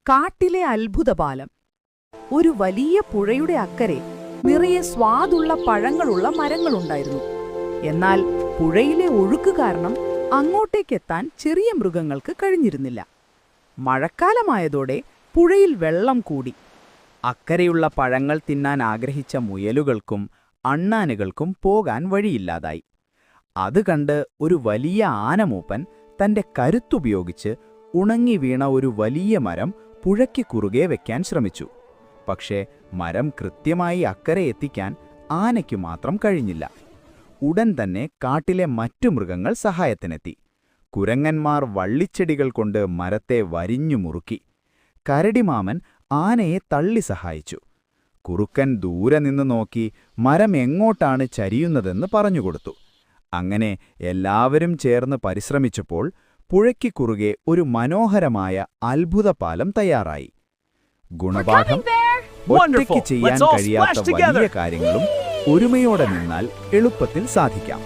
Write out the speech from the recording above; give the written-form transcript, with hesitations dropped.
കാട്ടിലെ അത്ഭുതപാലം. ഒരു വലിയ പുഴയുടെ അക്കരെ നിറയെ സ്വാദുള്ള പഴങ്ങളുള്ള മരങ്ങളുണ്ടായിരുന്നു. എന്നാൽ പുഴയിലെ ഒഴുക്ക് കാരണം അങ്ങോട്ടേക്കെത്താൻ ചെറിയ മൃഗങ്ങൾക്ക് കഴിഞ്ഞിരുന്നില്ല. മഴക്കാലമായതോടെ പുഴയിൽ വെള്ളം കൂടി. അക്കരെയുള്ള പഴങ്ങൾ തിന്നാൻ ആഗ്രഹിച്ച മുയലുകൾക്കും അണ്ണാനുകൾക്കും പോകാൻ വഴിയില്ലാതായി. അത് കണ്ട് ഒരു വലിയ ആനമൂപ്പൻ തന്റെ കരുത്തുപയോഗിച്ച് ഉണങ്ങി വീണ ഒരു വലിയ മരം പുഴയ്ക്ക് കുറുകെ വെക്കാൻ ശ്രമിച്ചു. പക്ഷേ മരം കൃത്യമായി അക്കരെ എത്തിക്കാൻ ആനയ്ക്കു മാത്രം കഴിഞ്ഞില്ല. ഉടൻ തന്നെ കാട്ടിലെ മറ്റു മൃഗങ്ങൾ സഹായത്തിനെത്തി. കുരങ്ങന്മാർ വള്ളിച്ചെടികൾ കൊണ്ട് മരത്തെ വരിഞ്ഞു മുറുക്കി. കരടിമാമൻ ആനയെ തള്ളി സഹായിച്ചു. കുറുക്കൻ ദൂരെ നിന്ന് നോക്കി മരം എങ്ങോട്ടാണ് ചരിയുന്നതെന്ന് പറഞ്ഞുകൊടുത്തു. അങ്ങനെ എല്ലാവരും ചേർന്ന് പരിശ്രമിച്ചപ്പോൾ പുഴയ്ക്ക് കുറുകെ ഒരു മനോഹരമായ അത്ഭുതപാലം തയ്യാറായി. ഗുണപാഠം: ഒറ്റയ്ക്ക് ചെയ്യാൻ കഴിയാത്ത വലിയ കാര്യങ്ങളും ഒരുമയോടെ നിന്നാൽ എളുപ്പത്തിൽ സാധിക്കാം.